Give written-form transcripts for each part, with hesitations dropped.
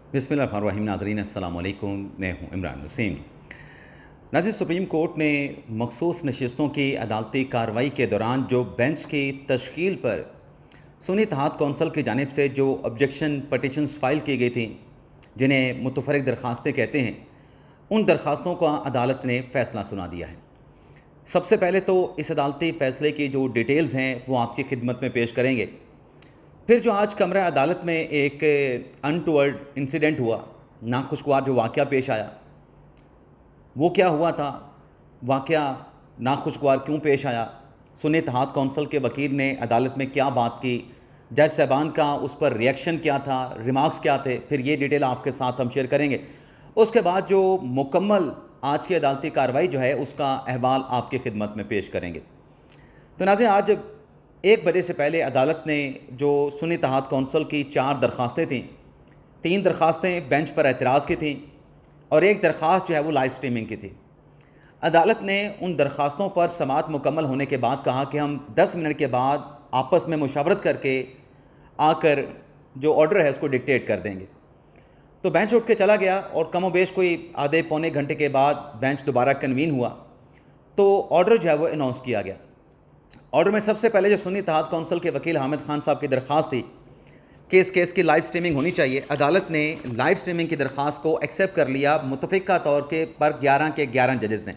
बिस्मिल्लाहिर्रहमानिर्रहीम। नाज़रीन अस्सलाम वालेकुम, मैं हूँ इमरान वसीम। नाज़रीन, सुप्रीम कोर्ट ने मखसूस नशिस्तों की अदालती कार्रवाई के दौरान जो बेंच की तश्कील पर सुन्नी इत्तेहाद कौंसल की जानिब से जो ऑब्जेक्शन पटिशन्स फ़ाइल की गई थी, जिन्हें मुतफ़र्रिक़ दरख्वास्तें कहते हैं, उन दरख्वास्तों का अदालत ने फ़ैसला सुना दिया है। सबसे पहले तो इस अदालती फ़ैसले की जो डिटेल्स हैं वो आपकी खिदमत में पेश करेंगे। फिर जो आज कमरा अदालत में एक अनटूवर्ड इंसिडेंट हुआ, नाखुशगवार जो वाक़या पेश आया, वो क्या हुआ था, वाक़या नाखुशगवार क्यों पेश आया, सुन्नी इत्तेहाद कौंसल के वकील ने अदालत में क्या बात की, जज साहबान का उस पर रिएक्शन क्या था, रिमार्क्स क्या थे, फिर ये डिटेल आपके साथ हम शेयर करेंगे। उसके बाद जो मुकम्मल आज की अदालती कार्रवाई जो है उसका अहवाल आपकी खिदमत में पेश करेंगे। तो नाज़रीन, आज 1 बजे से पहले अदालत ने जो सुन्नी इत्तेहाद कौंसल की 4 दरख्वास्तें थीं, 3 दरख्वास्तें बेंच पर एतराज़ की थीं और 1 दरख्वास्त जो है वो लाइव स्ट्रीमिंग की थी। अदालत ने उन दरख्वास्तों पर समाअत मुकम्मल होने के बाद कहा कि हम 10 मिनट के बाद आपस में मुशावरत करके आकर जो ऑर्डर है उसको डिक्टेट कर देंगे। तो बेंच उठ के चला गया और कमोबेश कोई आधे पौने घंटे के बाद बेंच दोबारा कन्वीन हुआ तो ऑर्डर जो है वो अनाउंस किया गया। ऑर्डर में सबसे पहले जो सुन्नी इत्तेहाद कौंसल के वकील हामिद खान साहब की दरख्वास्त थी कि इस केस की लाइव स्ट्रीमिंग होनी चाहिए, अदालत ने लाइव स्ट्रीमिंग की दरख्वास्त को एक्सेप्ट कर लिया मुतफ़िक़ा तौर के पर 11 के 11 जजेज़ ने।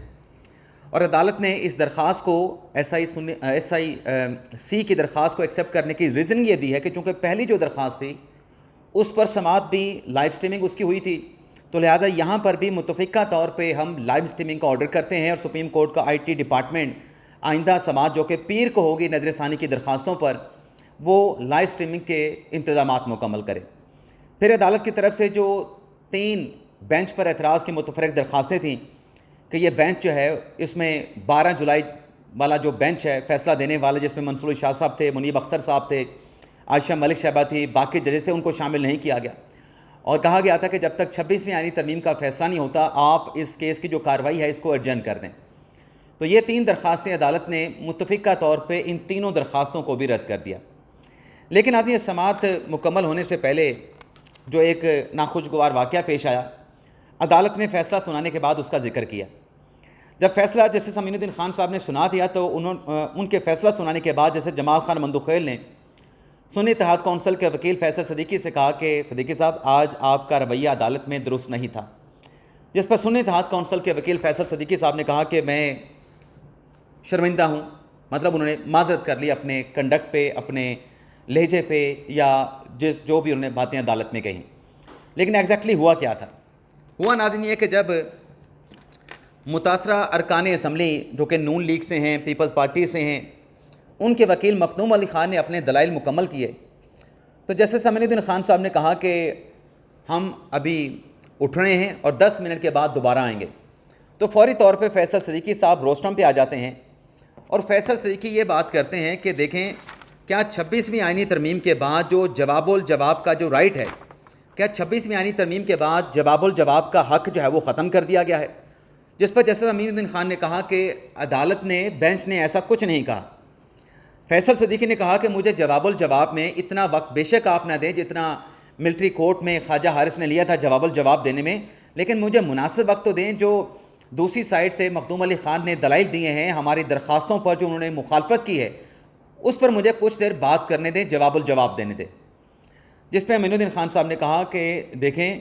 और अदालत ने इस दरख्वास्त को SIC की दरख्वास्त को एक्सेप्ट करने की रीज़न ये दी है कि चूँकि पहली जो दरख्वास्त थी उस पर समाअत भी लाइव स्ट्रीमिंग उसकी हुई थी, तो लिहाजा यहाँ पर भी मुतफ़िक़ा तौर पे हम लाइव स्ट्रीमिंग का ऑर्डर करते हैं और सुप्रीम कोर्ट का IT डिपार्टमेंट आइंदा समाअत जो कि पीर को होगी नज़र सानी की दरख्वास्तों पर, वो लाइव स्ट्रीमिंग के इंतज़ामात मुकम्मल करे। फिर अदालत की तरफ से जो 3 बेंच पर एतराज़ की मुतफ़र्रिक़ दरख्वास्तें थीं कि ये बेंच जो है इसमें 12 जुलाई वाला जो बेंच है फ़ैसला देने वाले, जिसमें मंसूर शाह साहब थे, मुनीब अख्तर साहब थे, आयशा मलिक साहबा थी, बाकी जजेस थे, उनको शामिल नहीं किया गया और कहा गया था कि जब तक 26वीं आईनी तरमीम का फ़ैसला नहीं होता आप इस केस की जो कार्रवाई है इसको अर्जेंट कर दें। तो ये 3 दरख्वास्तें अदालत ने मुत्तफ़िक़ा तौर पे इन तीनों दरख्वास्तों को भी रद्द कर दिया। लेकिन आज ये समाअत मुकम्मल होने से पहले जो एक नाखुशगवार वाक़या पेश आया, अदालत ने फ़ैसला सुनाने के बाद उसका ज़िक्र किया। जब फ़ैसला जस्टिस अमीनुद्दीन खान साहब ने सुना दिया तो उनके फ़ैसला सुनाने के बाद जैसे जमाल खान मंदुखेल ने सुन्नी इत्तेहाद कौंसल के वकील फैसल सदीकी से कहा कि सदीकी साहब, आज आपका रवैया अदालत में दुरुस्त नहीं था। जिस पर सुन्नी इत्तेहाद कौंसल के वकील फैसल सदीकी साहब ने कहा कि मैं शर्मिंदा हूँ, मतलब उन्होंने माजरत कर ली अपने कंडक्ट पे, अपने लहजे पे या जो भी उन्होंने बातें अदालत में कहीं। लेकिन एग्जैक्टली हुआ क्या था? हुआ नाज़रीन ये कि जब मुतासरा अरकान असम्बली जो कि नून लीग से हैं, पीपल्स पार्टी से हैं, उनके वकील मखदूम अली ख़ान ने अपने दलाइल मुकम्मल किए तो जस्टिस अमीनुद्दीन खान साहब ने कहा कि हम अभी उठ रहे हैं और 10 मिनट के बाद दोबारा आएंगे। तो फौरी तौर पे फैसल सदीकी साहब रोस्टम पे आ जाते हैं और फैसल सदीकी ये बात करते हैं कि देखें, क्या 26वीं आईनी तरमीम के बाद जो जवाबुल जवाब का जो राइट है, क्या 26वीं आईनी तरमीम के बाद जवाबुल जवाब का हक़ जो है वो ख़त्म कर दिया गया है? जिस पर जस्टिस अमीनुद्दीन खान ने कहा कि अदालत ने, बेंच ने ऐसा कुछ नहीं कहा। फैसल सदीकी ने कहा कि मुझे जवाबुल जवाब में इतना वक्त बेशक आप ना दें जितना मिलिट्री कोर्ट में ख्वाजा हारिस ने लिया था जवाबुल जवाब देने में, लेकिन मुझे मुनासिब वक्त तो दें। जो दूसरी साइड से मखदूम अली ख़ान ने दलाइल दिए हैं हमारी दरख्वास्तों पर, जो उन्होंने मुखालफत की है, उस पर मुझे कुछ देर बात करने दें, जवाबुल जवाब देने दें। जिस पर अमीनुद्दीन खान साहब ने कहा कि देखें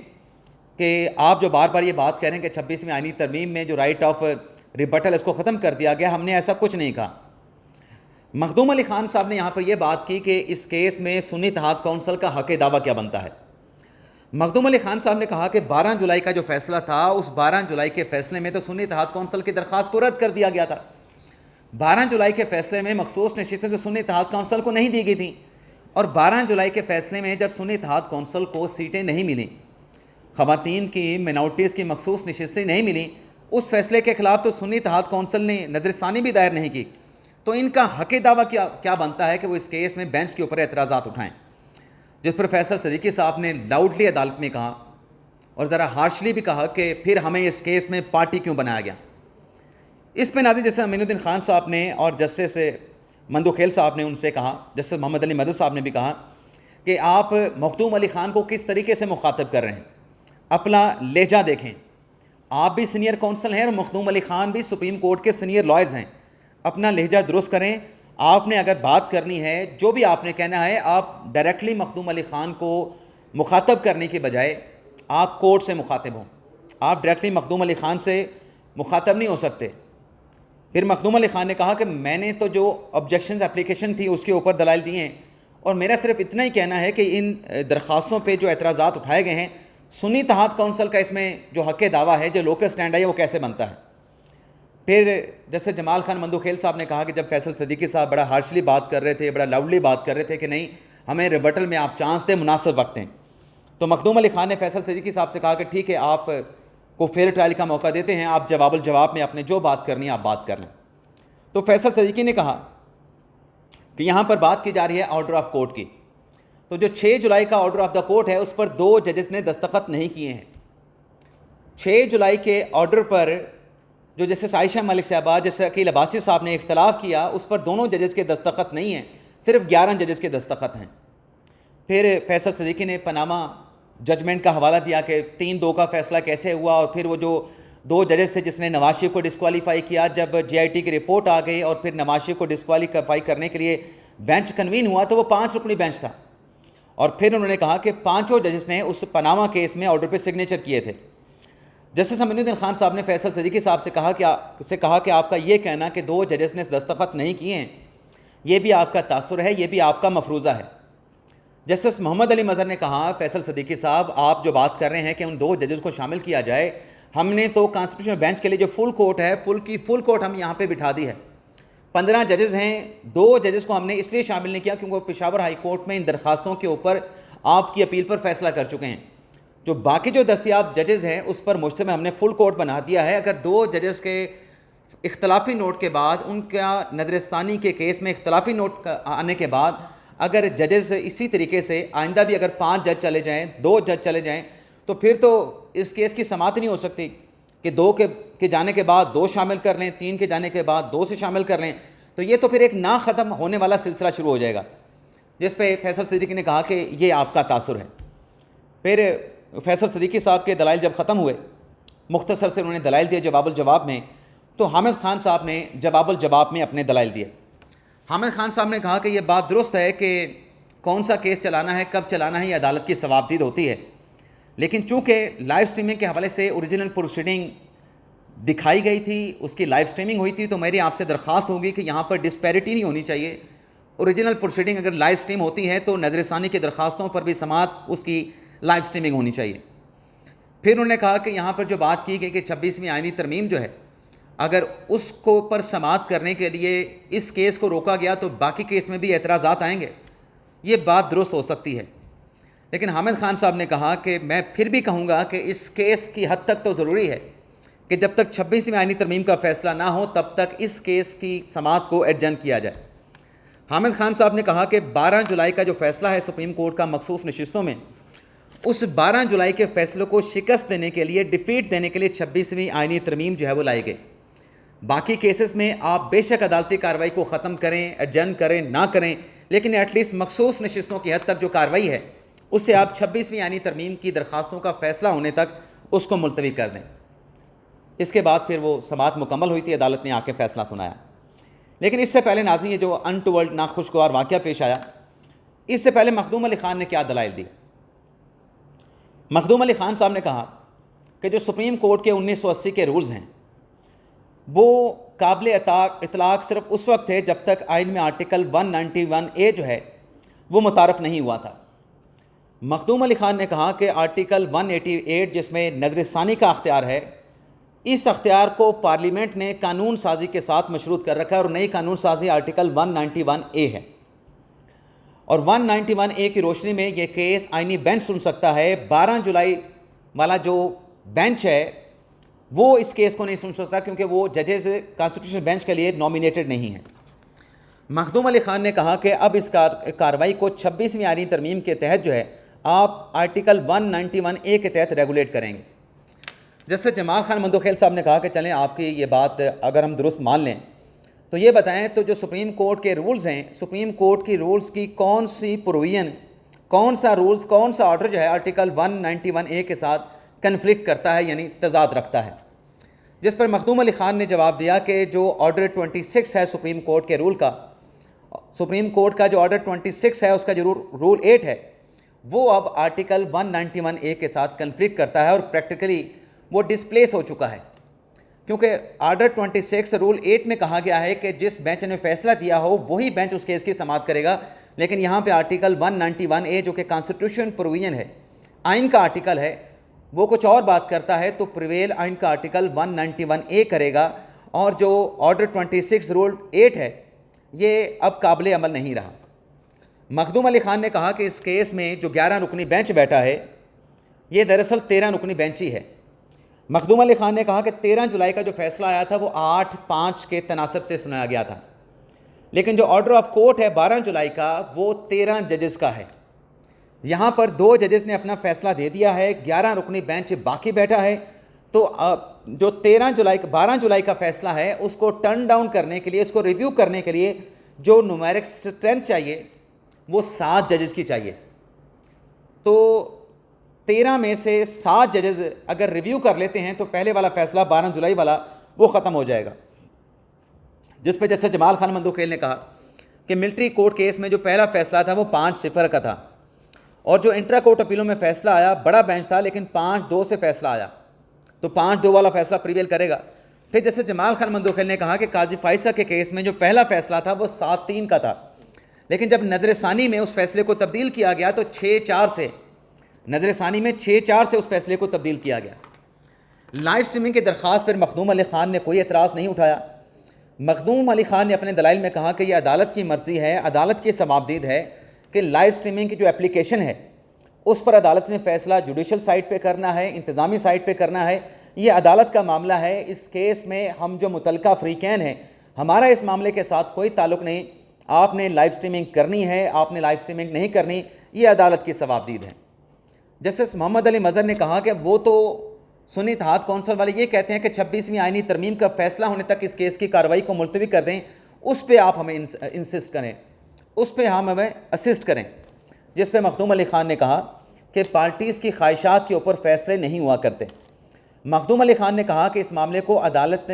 कि आप जो बार बार ये बात कह रहे हैं कि 26वीं आईनी तरमीम में जो राइट ऑफ रिबटल इसको ख़त्म कर दिया गया, हमने ऐसा कुछ नहीं कहा। मखदूम अली ख़ान साहब ने यहाँ पर यह बात की कि इस केस में सुन्नी इत्तेहाद कौंसल का हक़ दावा क्या बनता है। मखदूम अली ख़ान साहब ने कहा कि 12 जुलाई का जो फ़ैसला था, उस 12 जुलाई के फ़ैसले में तो सुन्नी इत्तेहाद कौंसल की दरख्वास्त को रद्द कर दिया गया था। 12 जुलाई के फ़ैसले में मखसूस नशिस्तें तो सुन्नी इत्तेहाद कौंसल को नहीं दी गई थी और 12 जुलाई के फ़ैसले में जब सुन्नी इत्तेहाद कौंसल को सीटें नहीं मिली, ख़वातीन की, मिनॉरिटीज़ की मखसूस नशिस्तें नहीं मिली, उस फैसले के ख़िलाफ़ तो सुन्नी इत्तेहाद कौंसल ने नज़रसानी भी दायर नहीं की। तो इनका हक़ दावा क्या बनता है कि वो इस केस में बेंच के ऊपर एतराज़ात उठाएं। जिस पर फैसल सदीकी साहब ने लाउडली अदालत में कहा और ज़रा हार्शली भी कहा कि फिर हमें इस केस में पार्टी क्यों बनाया गया। इस पर नाज़रीन जैसे अमीनुद्दीन खान साहब ने और जस्टिस मंदुखेल साहब ने उनसे कहा, जस्टिस मोहम्मद अली मदद साहब ने भी कहा कि आप मखदूम अली ख़ान को किस तरीके से मुखातब कर रहे हैं। अपना लहजा देखें। आप भी सीनियर कौंसल हैं और मखदूम अली ख़ान भी सुप्रीम कोर्ट के सीनियर लॉयर्स हैं। अपना लहजा दुरुस्त करें। आपने अगर बात करनी है, जो भी आपने कहना है, आप डायरेक्टली मखदूम अली ख़ान को मुखातब करने के बजाय आप कोर्ट से मुखातिब हों। आप डायरेक्टली मखदूम अली ख़ान से मुखातब नहीं हो सकते। फिर मखदूम अली ख़ान ने कहा कि मैंने तो जो ऑब्जेक्शन एप्लीकेशन थी उसके ऊपर दलाइल दिए हैं और मेरा सिर्फ इतना ही कहना है कि इन दरख्वास्तों पे जो एतराज़ात उठाए गए हैं, सुन्नी इत्तेहाद कौंसिल का इसमें जो हक़ दावा है, जो लोकल स्टैंड है, वो कैसे बनता है। फिर जैसे जमाल खान मंदोखेल साहब ने कहा कि जब फैसल सिद्दीकी साहब बड़ा हार्शली बात कर रहे थे, बड़ा लाउडली बात कर रहे थे कि नहीं हमें रिबटल में आप चांस दें, मुनासिब वक्त हैं, तो मखदूम अली ख़ान ने फैसल सिद्दीकी साहब से कहा कि ठीक है, आप को फेयर ट्रायल का मौका देते हैं, आप जवाबुल जवाब में अपने जो बात करनी है आप बात कर लें। तो फैसल सिद्दीकी ने कहा कि यहाँ पर बात की जा रही है ऑर्डर ऑफ कोर्ट की। तो जो 6 जुलाई का ऑर्डर ऑफ द कोर्ट है उस पर 2 जजेस ने दस्तखत नहीं किए हैं। 6 जुलाई के ऑर्डर पर जो जैसे आयशा मलिक साहबा, जैसे अकील अब्बासी साहब ने इख्तलाफ किया, उस पर दोनों जजेस के दस्तखत नहीं हैं, सिर्फ 11 जजेस के दस्तखत हैं। फिर फैसल सिद्दीकी ने पनामा जजमेंट का हवाला दिया कि 3-2 का फैसला कैसे हुआ, और फिर वो जो 2 जजेस थे जिसने नवाज शरीफ को डिस्क्वालीफाई किया, जब JIT की रिपोर्ट आ गई और फिर नवाज शरीफ को डिस्क्वालीफाई करने के लिए बेंच कन्वीन हुआ तो वो 5 रुकनी बेंच था। और फिर उन्होंने कहा कि 5 जजेस ने उस पनामा केस में ऑर्डर पे सिग्नेचर किए थे। जस्टिस अमीनुद्दीन खान साहब ने फैसल सिद्दीकी साहब से कहा कि आपका ये कहना कि 2 जजेस ने दस्तखत नहीं किए हैं, ये भी आपका तासुर है, ये भी आपका मफरूज़ा है। जस्टिस मोहम्मद अली मज़हर ने कहा, फैसल सिद्दीकी साहब आप जो बात कर रहे हैं कि उन 2 जजेस को शामिल किया जाए, हमने तो कॉन्स्टिट्यूशनल बेंच के लिए जो फुल कोर्ट है, फुल कोर्ट हम यहाँ पे बिठा दी है। 15 जजेस हैं, 2 जजेस को हमने इसलिए शामिल नहीं किया क्योंकि वो पेशावर हाई कोर्ट में इन दरखास्तों के ऊपर आपकी अपील पर फैसला कर चुके हैं। जो बाकी जो दस्तियाब जजेस हैं उस पर मुश्तमिल हमने फुल कोर्ट बना दिया है। अगर 2 जजेस के इख्तलाफी नोट के बाद, उनका नजरसानी के केस में इख्तलाफी नोट आने के बाद, अगर जजेस इसी तरीके से आइंदा भी अगर 5 जज चले जाएँ, 2 जज चले जाएँ, तो फिर तो इस केस की समाअत नहीं हो सकती कि 2 के जाने के बाद 2 शामिल कर लें, 3 के जाने के बाद 2 से शामिल कर लें, तो ये तो फिर एक ना ख़त्म होने वाला सिलसिला शुरू हो जाएगा, जिस पे फैसल सिद्दीकी ने कहा कि ये आपका तासुर है। फिर फैसल सिद्दीकी साहब के दलाइल जब ख़त्म हुए, मुख्तसर से उन्होंने दलाइल दिए जवाबुल जवाब में, तो हामिद खान साहब ने जवाबुल जवाब में अपने दलाइल दिए। हामिद खान साहब ने कहा कि यह बात दुरुस्त है कि कौन सा केस चलाना है, कब चलाना है, ये अदालत की सवाबदीद होती है, लेकिन चूँकि लाइव स्ट्रीमिंग के हवाले से ओरिजिनल प्रोसीडिंग दिखाई गई थी, उसकी लाइव स्ट्रीमिंग हुई थी, तो मेरी आपसे दरख्वास्त होगी कि यहाँ पर डिस्पैरिटी नहीं होनी चाहिए। ओरिजिनल प्रोसीडिंग अगर लाइव स्ट्रीम होती है तो नजरसानी की दरख्वास्तों पर भी समाअत उसकी लाइव स्ट्रीमिंग होनी चाहिए। फिर उन्होंने कहा कि यहाँ पर जो बात की गई कि 26वीं आईनी तरमीम जो है, अगर उसको पर समाअत करने के लिए इस केस को रोका गया तो बाकी केस में भी एतराज़ात आएंगे, ये बात दुरुस्त हो सकती है। लेकिन हामिद खान साहब ने कहा कि मैं फिर भी कहूँगा कि इस केस की हद तक तो ज़रूरी है कि जब तक 26वीं आईनी तरमीम का फ़ैसला ना हो तब तक इस केस की समाअत को एडजन किया जाए। हामिद खान साहब ने कहा कि 12 जुलाई का जो फ़ैसला है सुप्रीम कोर्ट का मखसूस नशिस्तों में, उस 12 जुलाई के फ़ैसले को शिकस्त देने के लिए, डिफीट देने के लिए 26वीं आईनी तरमीम जो है वो लाई गई। बाकी केसेस में आप बेशक अदालती कार्रवाई को ख़त्म करें, एडजन करें, ना करें, लेकिन एटलीस्ट मखसूस नशिस्तों की हद तक जो कार्रवाई है उससे आप 26वीं आईनी तरमीम की दरख्वास्तों का फ़ैसला होने तक उसको मुलतवी कर दें। इसके बाद फिर वो समाअत मुकम्मल हुई थी, अदालत ने आके फ़ैसला सुनाया। लेकिन इससे पहले नाज़रीन, ये जो अनटूवर्ड नाखुशगवार वाक़या पेश आया, इससे पहले मखदूम अली ख़ान ने क्या दलाइल दी। मखदूम अली ख़ान साहब ने कहा कि जो सुप्रीम कोर्ट के 1980 के रूल्स हैं वो काबिल इतलाक़ सिर्फ उस वक्त थे जब तक आइन में आर्टिकल 191A जो है वो मुतारफ़ नहीं हुआ था। मखदूम अली ख़ान ने कहा कि आर्टिकल 188 जिसमें नज़रसानी का अख्तियार है, इस अख्तियार को पार्लियामेंट ने कानून साजी के साथ मशरूत कर रखा है और नई कानून साजी आर्टिकल 191A है। और 191A की रोशनी में ये केस आइनी बेंच सुन सकता है। 12 जुलाई वाला जो बेंच है वो इस केस को नहीं सुन सकता क्योंकि वो जजेस कॉन्स्टिट्यूशनल बेंच के लिए नॉमिनेटेड नहीं है। मखदूम अली ख़ान ने कहा कि अब इस कार्रवाई को 26वीं आईनी तरमीम के तहत जो है आप आर्टिकल 191A के तहत रेगुलेट करेंगे। जैसे जमाल खान मंदोखेल साहब ने कहा कि चलें आपकी ये बात अगर हम दुरुस्त मान लें तो ये बताएं तो जो सुप्रीम कोर्ट के रूल्स हैं, सुप्रीम कोर्ट की रूल्स की कौन सी प्रोविजन, कौन सा रूल्स, कौन सा ऑर्डर जो है आर्टिकल 191A के साथ कन्फ्लिक्ट करता है, यानी तजाद रखता है। जिस पर मखदूम अली ख़ान ने जवाब दिया कि जो ऑर्डर 26 है सुप्रीम कोर्ट के रूल का, सुप्रीम कोर्ट का जो ऑर्डर 26 है उसका जो रूल 8 है वो अब आर्टिकल 191A के साथ कन्फ्लिक्ट करता है और प्रैक्टिकली वो डिस्प्लेस हो चुका है, क्योंकि ऑर्डर 26 रूल 8 में कहा गया है कि जिस बेंच ने फैसला दिया हो वही बेंच उस केस की समाअत करेगा। लेकिन यहाँ पे आर्टिकल 191A जो कि कॉन्स्टिट्यूशन प्रोविजन है, आइन का आर्टिकल है, वो कुछ और बात करता है। तो प्रिवेल आइन का आर्टिकल 191A करेगा और जो ऑर्डर 26 रूल 8 है ये अब काबिल अमल नहीं रहा। मखदूम अली ख़ान ने कहा कि इस केस में जो 11 रुकनी बेंच बैठा है ये दरअसल 13 रुकनी बेंच ही है। मखदूम अली ख़ान ने कहा कि 13 जुलाई का जो फैसला आया था वो 8-5 के तनासब से सुनाया गया था, लेकिन जो ऑर्डर ऑफ कोर्ट है 12 जुलाई का वो 13 जजेस का है। यहाँ पर 2 जजेस ने अपना फैसला दे दिया है, 11 रुकनी बेंच बाकी बैठा है। तो जो 12 जुलाई का फैसला है उसको टर्न डाउन करने के लिए, उसको रिव्यू करने के लिए जो न्यूमेरिक स्ट्रेंथ चाहिए वो 7 जजेस की चाहिए। तो 13 में से 7 जजेस अगर रिव्यू कर लेते हैं तो पहले वाला फैसला 12 जुलाई वाला वो ख़त्म हो जाएगा। जिस पर जैसे जमाल खान मंदोखेल ने कहा कि मिलिट्री कोर्ट केस में जो पहला फैसला था वो 5-0 का था और जो इंट्रा कोर्ट अपीलों में फैसला आया बड़ा बेंच था लेकिन 5-2 से फैसला आया, तो 5-2 वाला फैसला प्रिवेल करेगा। फिर जैसे जमाल खान मंदोखेल ने कहा कि काजी फाइसा के केस में जो पहला फैसला था वो 7-3 का था, लेकिन जब नजर सानी में उस फैसले को तब्दील किया गया तो 6-4 से, नजर सानी में 6-4 से उस फैसले को तब्दील किया गया। लाइव स्ट्रीमिंग की दरख्वास्त पर मखदूम अली ख़ान ने कोई एतराज़ नहीं उठाया। मखदूम अली ख़ान ने अपने दलाइल में कहा कि यह अदालत की मर्ज़ी है, अदालत की सवाबदीद है कि लाइव स्ट्रीमिंग की जो एप्लीकेशन है उस पर अदालत ने फ़ैसला जुडिशल साइट पे करना है, इंतज़ामी साइट पे करना है। ये अदालत का मामला है। इस केस में हम जो मुतलका फ़रीक़ैन हैं, हमारा इस मामले के साथ कोई ताल्लुक़ नहीं। आपने लाइव स्ट्रीमिंग करनी है, आपने लाइव स्ट्रीमिंग नहीं करनी, ये अदालत की सवाबदीद है। जस्टिस मोहम्मद अली मज़हर ने कहा कि वो तो सुन्नी इत्तेहाद कौंसिल वाले ये कहते हैं कि 26वीं आइनी तरमीम का फ़ैसला होने तक इस केस की कार्रवाई को मुलतवी कर दें, उस पर आप हमें इंसिस्ट करें, उस पर हम हमें असिस्ट करें। जिस पर मखदूम अली ख़ान ने कहा कि पार्टीज़ की ख्वाहिशात के ऊपर फ़ैसले नहीं हुआ करते। मखदूम अली ख़ान ने कहा कि इस मामले को अदालत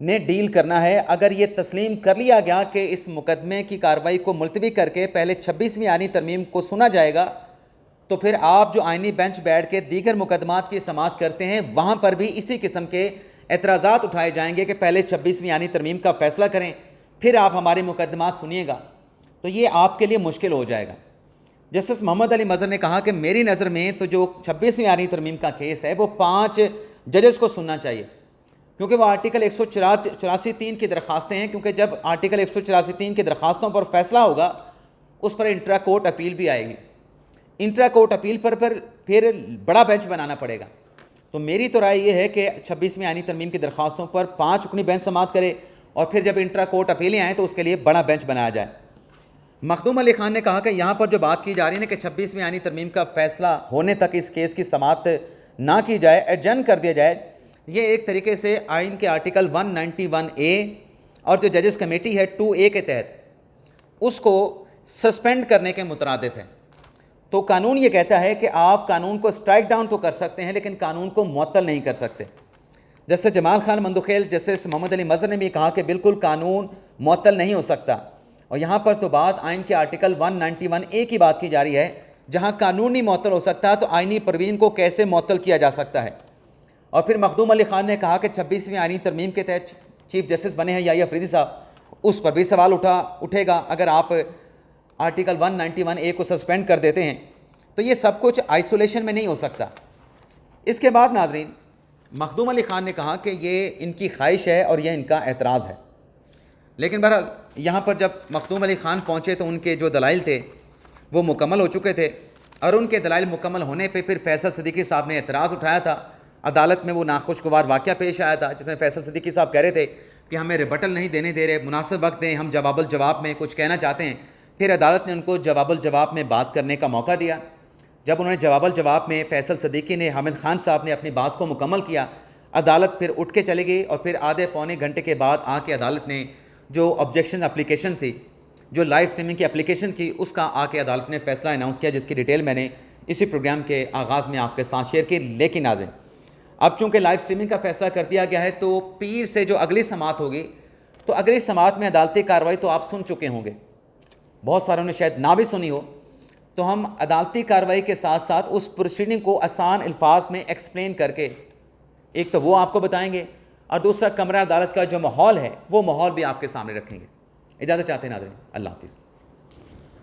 ने डील करना है। अगर ये तस्लीम कर लिया गया कि इस मुकदमे की कार्रवाई को मुलतवी करके पहले 26वीं आइनी तरमीम को सुना जाएगा, तो फिर आप जो आइनी बेंच बैठ के दीगर मुकदमात की समाअत करते हैं वहाँ पर भी इसी किस्म के एतराज़ात उठाए जाएंगे कि पहले 26वीं आइनी तरमीम का फ़ैसला करें फिर आप हमारे मुकदमात सुनिएगा, तो ये आपके लिए मुश्किल हो जाएगा। जस्टिस मोहम्मद अली मज़हर ने कहा कि मेरी नज़र में तो जो 26वीं आइनी तरमीम का केस है वो 5 जजेस को सुनना चाहिए, क्योंकि वो आर्टिकल 184(3) की दरख्वास्तें हैं। क्योंकि जब आर्टिकल 184(3) की दरख्वास्तों पर फैसला होगा उस पर इंट्रा कोर्ट अपील भी आएगी। इंट्रा कोर्ट अपील पर फिर बड़ा बेंच बनाना पड़ेगा। तो मेरी तो राय ये है कि 26वीं आइनी तरमीम की दरख्वास्तों पर 5 रुकनी बेंच समाअत करे और फिर जब इंट्रा कोर्ट अपीलें आएँ तो उसके लिए बड़ा बेंच बनाया जाए। मखदूम अली ख़ान ने कहा कि यहाँ पर जो बात की जा रही है कि 26वीं आइनी तरमीम का फ़ैसला होने तक इस केस की समाअत ना की जाए, एडजर्न कर दिया जाए, ये एक तरीके से आइन के आर्टिकल 191A और जो जजेस कमेटी है 2A के तहत उसको सस्पेंड करने के मुतरादिफ है। तो कानून ये कहता है कि आप कानून को स्ट्राइक डाउन तो कर सकते हैं लेकिन कानून को मुअत्तल नहीं कर सकते। जैसे जमाल खान मंदोखेल, जैसे मोहम्मद अली मज़हर ने भी कहा कि बिल्कुल कानून मुअत्तल नहीं हो सकता। और यहाँ पर तो बात आइन के आर्टिकल 191A की बात की जा रही है, जहाँ कानून नहीं मुअत्तल हो सकता तो आइनी परवीन को कैसे मुअत्तल किया जा सकता है। और फिर मखदूम अली ख़ान ने कहा कि 26वीं आइनी तरमीम के तहत चीफ जस्टिस बने हैं याहिया अफरीदी साहब, उस पर भी सवाल उठेगा। अगर आप आर्टिकल 191A को सस्पेंड कर देते हैं तो ये सब कुछ आइसोलेशन में नहीं हो सकता। इसके बाद नाजरीन, मखदूम अली ख़ान ने कहा कि ये इनकी ख्वाहिश है और यह इनका एतराज़ है। लेकिन बहरहाल यहाँ पर जब मखदूम अली ख़ान पहुँचे तो उनके जो दलाइल थे वो मुकम्मल हो चुके थे और उनके दलाइल मुकम्मल होने पे फिर फैसल सिद्दीकी साहब ने एतराज़ उठाया था। अदालत में वो नाखुशगवार वाक़या पेश आया था जिसमें फैसल सिद्दीकी साहब कह रहे थे कि हमें रिबटल नहीं देने दे रहे, मुनासिब वक्त दें, हम जवाबुल जवाब में कुछ कहना चाहते हैं। फिर अदालत ने उनको जवाबुल जवाब में बात करने का मौका दिया। जब उन्होंने जवाबुल जवाब में फैसल सिद्दीकी ने, हामिद खान साहब ने अपनी बात को मुकम्मल किया, अदालत फिर उठ के चली गई और फिर आधे पौने घंटे के बाद आके अदालत ने जो ऑब्जेक्शन एप्लीकेशन थी, जो लाइव स्ट्रीमिंग की एप्लीकेशन थी, उसका आके अदालत ने फ़ैसला अनाउंस किया, जिसकी डिटेल मैंने इसी प्रोग्राम के आगाज़ में आपके साथ शेयर की। लेकिन नाज़रीन, अब चूँकि लाइव स्ट्रीमिंग का फ़ैसला कर दिया गया है, तो पीर से जो अगली समात होगी, तो अगली समात में अदालती कार्रवाई तो आप सुन चुके होंगे, बहुत सारों ने शायद ना भी सुनी हो। तो हम अदालती कार्रवाई के साथ साथ उस प्रोसीडिंग को आसान अल्फाज में एक्सप्लेन करके एक तो वो आपको बताएंगे, और दूसरा कमरा अदालत का जो माहौल है वो माहौल भी आपके सामने रखेंगे। इजाज़त चाहते हैं नाज़रीन, अल्लाह हाफ़िज़।